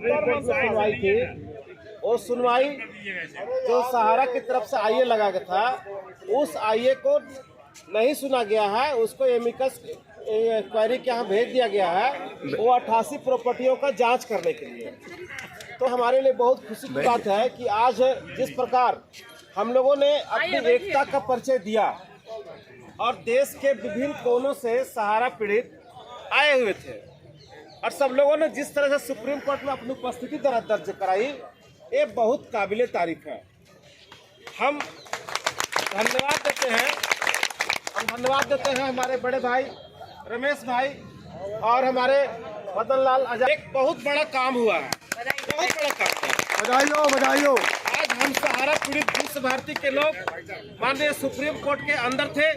Supreme court में सुनवाई थी, वो सुनवाई जो सहारा की तरफ से आईए लगा गया था, उस आईए को नहीं सुना गया है, उसको एमिकस क्वेरी के यहाँ भेज दिया गया है, वो 88 प्रॉपर्टियों का जांच करने के लिए। तो हमारे लिए बहुत खुशी की बात है कि आज जिस प्रकार हम लोगों ने अपनी एकता का परिचय दिया और देश के विभिन्न कोनों से सहारा पीड़ित आए हुए थे और सब लोगों ने जिस तरह से सुप्रीम कोर्ट में अपनी उपस्थिति दर्ज कराई, ये बहुत काबिले तारीफ है। हम धन्यवाद देते हैं हमारे बड़े भाई रमेश भाई और हमारे मदन लाल आजाद। एक बहुत बड़ा काम हुआ है, बहुत बड़ा काम है। बधाइयों। आज हम सहारा पीड़ित विश्व भारती के लोग माननीय सुप्रीम कोर्ट के अंदर थे,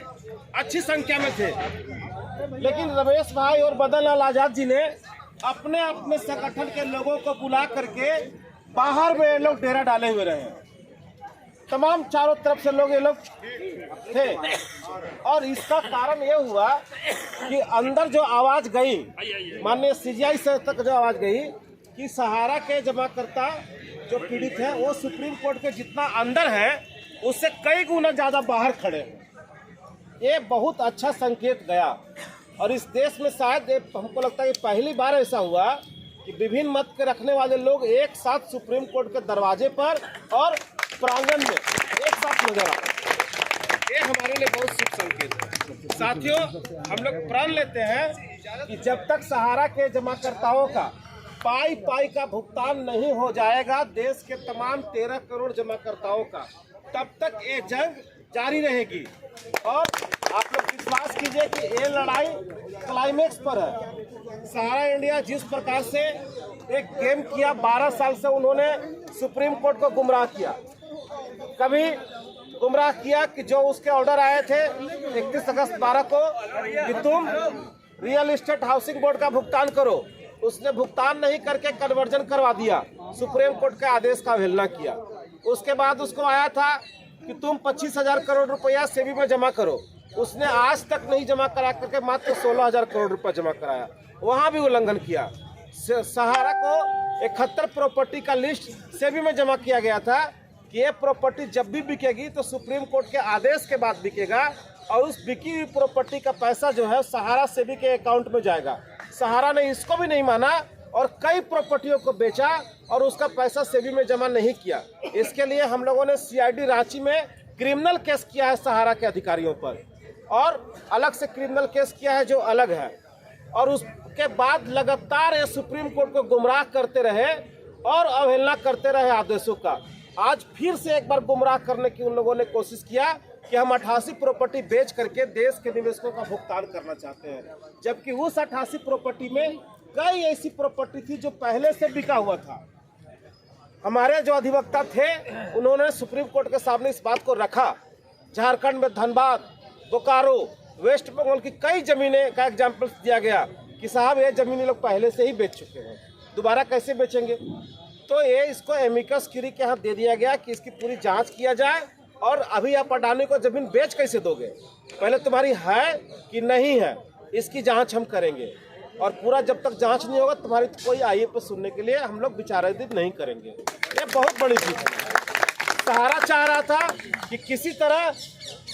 अच्छी संख्या में थे, लेकिन रमेश भाई और मदन लाल आजाद जी ने अपने अपने संगठन के लोगों को बुला करके बाहर में ये लोग डेरा डाले हुए रहे। तमाम चारों तरफ से लोग ये लोग थे और इसका कारण ये हुआ कि अंदर जो आवाज गई, माननीय सीजीआई से तक जो आवाज गई कि सहारा के जमाकर्ता जो पीड़ित है वो सुप्रीम कोर्ट के जितना अंदर है उससे कई गुना ज्यादा बाहर खड़े हैं। ये बहुत अच्छा संकेत गया और इस देश में शायद हमको लगता है कि पहली बार ऐसा हुआ कि विभिन्न मत के रखने वाले लोग एक साथ सुप्रीम कोर्ट के दरवाजे पर और प्रांगण में एक साथ नजर आए। ये हमारे लिए बहुत शुभ संकेत है। साथियों, हम लोग प्रण लेते हैं कि जब तक सहारा के जमाकर्ताओं का पाई का भुगतान नहीं हो जाएगा, देश के तमाम 13 करोड़ जमाकर्ताओं का, तब तक ये जंग जारी रहेगी। और आप लोग विश्वास कीजिए कि ये लड़ाई क्लाइमेक्स पर है। सहारा इंडिया जिस प्रकार से एक गेम किया, 12 साल से उन्होंने सुप्रीम कोर्ट को गुमराह किया। कभी गुमराह किया कि जो उसके ऑर्डर आए थे 31 अगस्त 12 को कि तुम रियल एस्टेट हाउसिंग बोर्ड का भुगतान करो, उसने भुगतान नहीं करके कन्वर्जन करवा दिया, सुप्रीम कोर्ट के आदेश का अवहेलना किया। उसके बाद उसको आया था कि तुम 25,000 करोड़ रुपया सेबी में जमा करो, उसने आज तक नहीं जमा करा करके मात्र 16,000 करोड़ रुपया जमा कराया, वहां भी उल्लंघन किया। सहारा को 71 प्रॉपर्टी का लिस्ट सेबी में जमा किया गया था कि ये प्रॉपर्टी जब भी बिकेगी तो सुप्रीम कोर्ट के आदेश के बाद बिकेगा और उस बिकी हुई प्रॉपर्टी का पैसा जो है सहारा सेबी के अकाउंट में जाएगा। सहारा ने इसको भी नहीं माना और कई प्रॉपर्टियों को बेचा और उसका पैसा सेबी में जमा नहीं किया। इसके लिए हम लोगों ने सीआईडी रांची में क्रिमिनल केस किया है सहारा के अधिकारियों पर और अलग से क्रिमिनल केस किया है जो अलग है। और उसके बाद लगातार ये सुप्रीम कोर्ट को गुमराह करते रहे और अवहेलना करते रहे आदेशों का। आज फिर से एक बार गुमराह करने की उन लोगों ने कोशिश किया कि हम 88 प्रॉपर्टी बेच करके देश के निवेशकों का भुगतान करना चाहते हैं, जबकि उस 88 प्रॉपर्टी में कई ऐसी प्रॉपर्टी थी जो पहले से बिका हुआ था। हमारे जो अधिवक्ता थे उन्होंने सुप्रीम कोर्ट के सामने इस बात को रखा। झारखंड में धनबाद, बोकारो, वेस्ट बंगाल की कई जमीनें का एग्जाम्पल दिया गया कि साहब ये जमीनें लोग पहले से ही बेच चुके हैं, दोबारा कैसे बेचेंगे। तो ये इसको एमिकस क्यूरी के हाथ दे दिया गया कि इसकी पूरी जांच किया जाए और अभी आप अडानी को जमीन बेच कैसे दोगे, पहले तुम्हारी है कि नहीं है इसकी जांच हम करेंगे और पूरा जब तक जांच नहीं होगा तुम्हारी तो कोई आईए पर सुनने के लिए हम लोग विचाराधीन नहीं करेंगे। ये बहुत बड़ी चीज़ है। सहारा चाह रहा था कि किसी तरह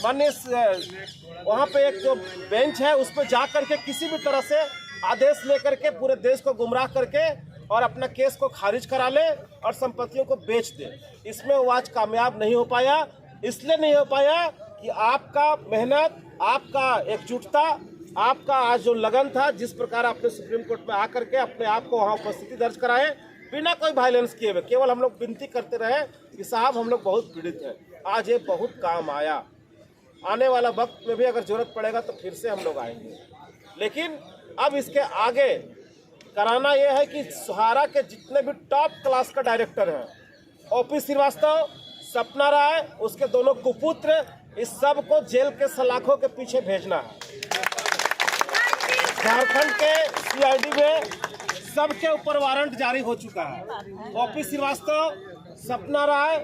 माननीय वहाँ पे एक जो बेंच है उस पर जा करके किसी भी तरह से आदेश लेकर के पूरे देश को गुमराह करके और अपना केस को खारिज करा ले और संपत्तियों को बेच दे। इसमें वो आज कामयाब नहीं हो पाया। इसलिए नहीं हो पाया कि आपका मेहनत, आपका एकजुटता, आपका आज जो लगन था, जिस प्रकार आपने सुप्रीम कोर्ट में आकर के अपने आप को वहाँ उपस्थिति दर्ज कराए बिना कोई वायलेंस किए हुए, केवल हम लोग विनती करते रहे कि साहब हम लोग बहुत पीड़ित हैं। आज ये बहुत काम आया। आने वाला वक्त में भी अगर जरूरत पड़ेगा तो फिर से हम लोग आएंगे, लेकिन अब इसके आगे कराना यह है कि सहारा के जितने भी टॉप क्लास का डायरेक्टर हैं, ओपी श्रीवास्तव, सपना राय, उसके दोनों कुपुत्र, इस सब को जेल के सलाखों के पीछे भेजना है। झारखंड के सीआईडी में सबके ऊपर वारंट जारी हो चुका है। ओपी श्रीवास्तव, सपना राय,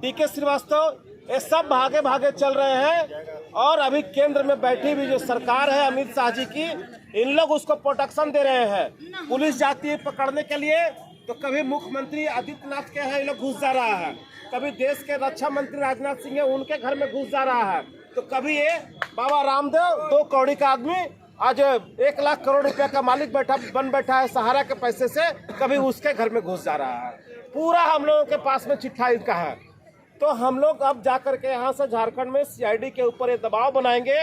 डीके श्रीवास्तव, ये सब भागे भागे चल रहे हैं और अभी केंद्र में बैठी हुई जो सरकार है अमित शाह जी की, इन लोग उसको प्रोटेक्शन दे रहे हैं। पुलिस जाती है पकड़ने के लिए, तो कभी मुख्यमंत्री आदित्यनाथ के यहाँ ये लोग घुस जा रहा है, कभी देश के रक्षा मंत्री राजनाथ सिंह है उनके घर में घुस जा रहा है, तो कभी ये बाबा रामदेव 2 कौड़ी का आदमी आज 1 लाख करोड़ रुपया का मालिक बन बैठा है सहारा के पैसे से, कभी उसके घर में घुस जा रहा है। पूरा हम लोगों के पास में चिट्ठा इनका है। तो हम लोग अब जाकर के यहाँ से झारखंड में सीआईडी के ऊपर ये दबाव बनाएंगे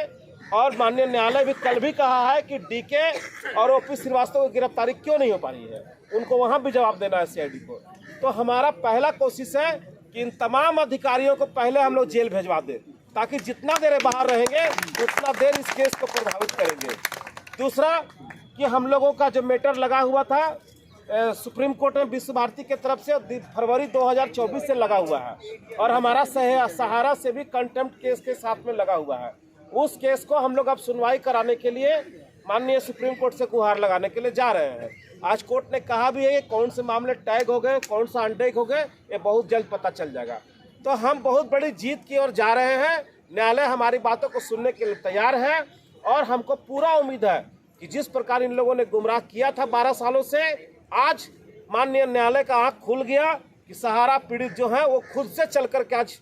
और माननीय न्यायालय भी कल भी कहा है कि डीके और ओपी श्रीवास्तव की गिरफ्तारी क्यों नहीं हो पा रही है, उनको वहाँ भी जवाब देना है सीआईडी को। तो हमारा पहला कोशिश है कि इन तमाम अधिकारियों को पहले हम लोग जेल भेजवा दें, ताकि जितना देर बाहर रहेंगे उतना देर इस केस को प्रभावित करेंगे। दूसरा कि हम लोगों का जो मैटर लगा हुआ था सुप्रीम कोर्ट में विश्व भारती के तरफ से फरवरी 2024 से लगा हुआ है और हमारा सहारा से भी कंटेम्प्ट केस के साथ में लगा हुआ है। उस केस को हम लोग अब सुनवाई कराने के लिए माननीय सुप्रीम कोर्ट से गुहार लगाने के लिए जा रहे हैं। आज कोर्ट ने कहा भी है कौन से मामले टैग हो गए, कौन सा अनटैग हो गए, ये बहुत जल्द पता चल जाएगा। तो हम बहुत बड़ी जीत की ओर जा रहे हैं। न्यायालय हमारी बातों को सुनने के लिए तैयार है और हमको पूरा उम्मीद है कि जिस प्रकार इन लोगों ने गुमराह किया था 12 सालों से, आज माननीय न्यायालय का आंख खुल गया कि सहारा पीड़ित जो है वो खुद से चल करके आज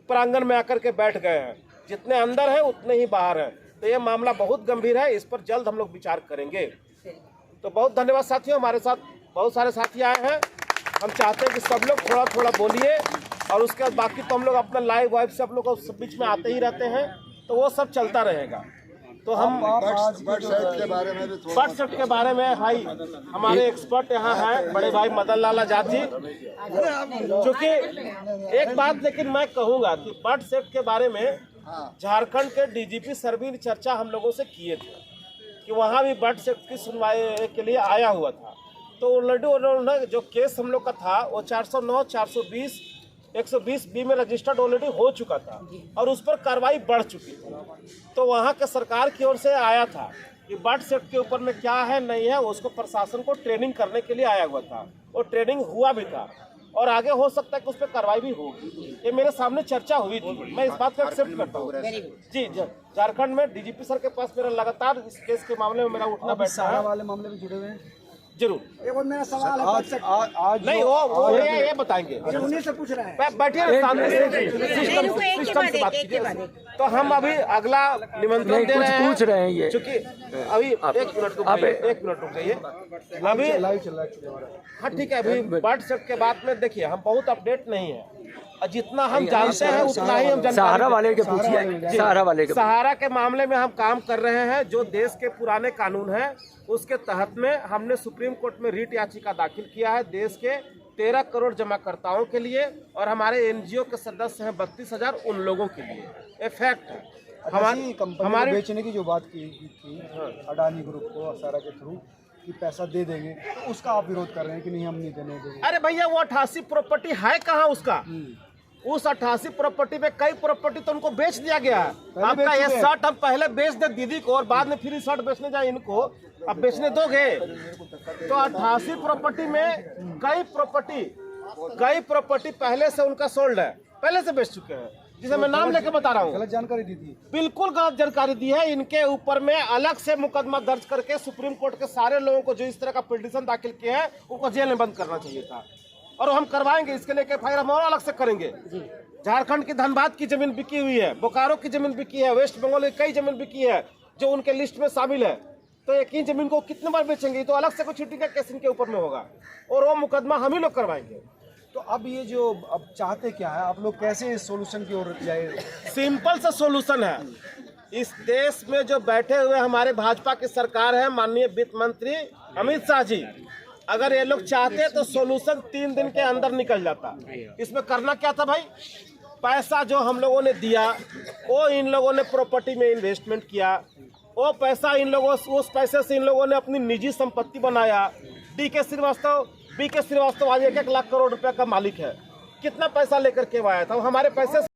प्रांगण में आकर के बैठ गए हैं। जितने अंदर हैं उतने ही बाहर हैं। तो ये मामला बहुत गंभीर है, इस पर जल्द हम लोग विचार करेंगे। तो बहुत धन्यवाद साथियों, हमारे साथ बहुत सारे साथी आए हैं। हम चाहते हैं कि सब लोग थोड़ा थोड़ा बोलिए और उसके बाद बाकी तो हम लोग अपना लाइव वाइव से आप लोग बीच में आते ही रहते हैं, तो वो सब चलता रहेगा। तो हम बर्ड सेट के बारे में भाई हमारे एक्सपर्ट यहाँ हैं बड़े भाई मदन लाल आजाद जी। क्योंकि एक बात लेकिन मैं कहूँगा कि बर्ड सेट के बारे में झारखंड के डीजीपी सर भी चर्चा हम लोगों से किए थे कि वहाँ भी बर्ड सेट की सुनवाई के लिए आया हुआ था। तो ऑलरेडी उन्होंने जो केस हम लोग का था वो 409, 420, 120 बी में रजिस्टर्ड ऑलरेडी हो चुका था और उस पर कार्रवाई बढ़ चुकी थी। तो वहाँ के सरकार की ओर से आया था कि बर्ड सेट के ऊपर में क्या है नहीं है, उसको प्रशासन को ट्रेनिंग करने के लिए आया हुआ था और ट्रेनिंग हुआ भी था और आगे हो सकता है कि उस पर कार्रवाई भी होगी। ये मेरे सामने चर्चा हुई थी, मैं इस बात को एक्सेप्ट करता हूँ। जी झारखंड में डीजीपी सर के पास मेरा लगातार इस केस के मामले में मेरा उठना बैठना है। वाले मामले में जुड़े हुए हैं जरूर। एक और मेरा सवाल है आज नहीं वो ये बताएंगे, उन्हीं से पूछ रहे हैं। बैठिए सामने सिस्टम से बात कीजिए। तो हम अभी अगला निमंत्रण दे रहे हैं, पूछ रहे हैं ये, क्योंकि अभी एक मिनट रुक जाइए अभी लाइव चल रहा है। हाँ ठीक है, अभी बर्ड सेट के बाद में देखिए हम बहुत अपडेट नहीं है, जितना हम जानते हैं उतना ही हम सहारा वाले के पूछिए। सहारा के मामले में हम काम कर रहे हैं। जो देश के पुराने कानून है उसके तहत में हमने सुप्रीम कोर्ट में रिट याचिका दाखिल किया है देश के 13 करोड़ जमाकर्ताओं के लिए और हमारे एनजीओ के सदस्य हैं 32,000 उन लोगों के लिए। ये फैक्ट है। हमारी बेचने की जो बात की थी अडानी ग्रुप को सहारा के थ्रू कि पैसा दे देंगे, तो उसका आप विरोध कर रहे हैं कि नहीं हम नहीं देने देंगे। अरे भैया वो 88 प्रॉपर्टी है कहाँ उसका? उस 88 प्रॉपर्टी में कई प्रॉपर्टी तो उनको बेच दिया गया है। आपका ये शर्ट हम पहले बेच दे दीदी को और बाद में फिर शर्ट बेचने जाए इनको, अब बेचने दोगे? तो 88 प्रॉपर्टी में कई प्रॉपर्टी पहले से उनका सोल्ड है, पहले से बेच चुके हैं, जिसे मैं नाम लेके बता रहा हूँ। गलत जानकारी दी थी, बिल्कुल गलत जानकारी दी है। इनके ऊपर में अलग से मुकदमा दर्ज करके सुप्रीम कोर्ट के सारे लोगों को जो इस तरह का पिटीशन दाखिल किया है उनको जेल में बंद करना चाहिए था और हम करवाएंगे। इसके लिए एफआईआर हम और अलग से करेंगे। झारखंड की धनबाद की जमीन बिकी हुई है, बोकारो की जमीन बिकी है, वेस्ट बंगाल की कई जमीन बिकी है जो उनके लिस्ट में शामिल है। तो एक ही जमीन को कितने बार बेचेंगे? तो अलग से कुछ छुट्टी का केस इनके ऊपर में होगा और वो मुकदमा हम ही लोग करवाएंगे। तो अब ये जो अब चाहते क्या है आप लोग, कैसे सोल्यूशन की ओर जाए? सिंपल सा सोल्यूशन है। इस देश में जो बैठे हुए हमारे भाजपा की सरकार है, माननीय वित्त मंत्री अमित शाह जी, अगर ये लोग चाहते तो सोल्यूशन 3 दिन के अंदर निकल जाता। इसमें करना क्या था भाई? पैसा जो हम लोगों ने दिया वो इन लोगों ने प्रॉपर्टी में इन्वेस्टमेंट किया, वो पैसा इन लोगों उस पैसे से इन लोगों ने अपनी निजी संपत्ति बनाया। बीके श्रीवास्तव आज 1-1 लाख करोड़ रुपए का मालिक है। कितना पैसा लेकर के आया था? वो हमारे पैसे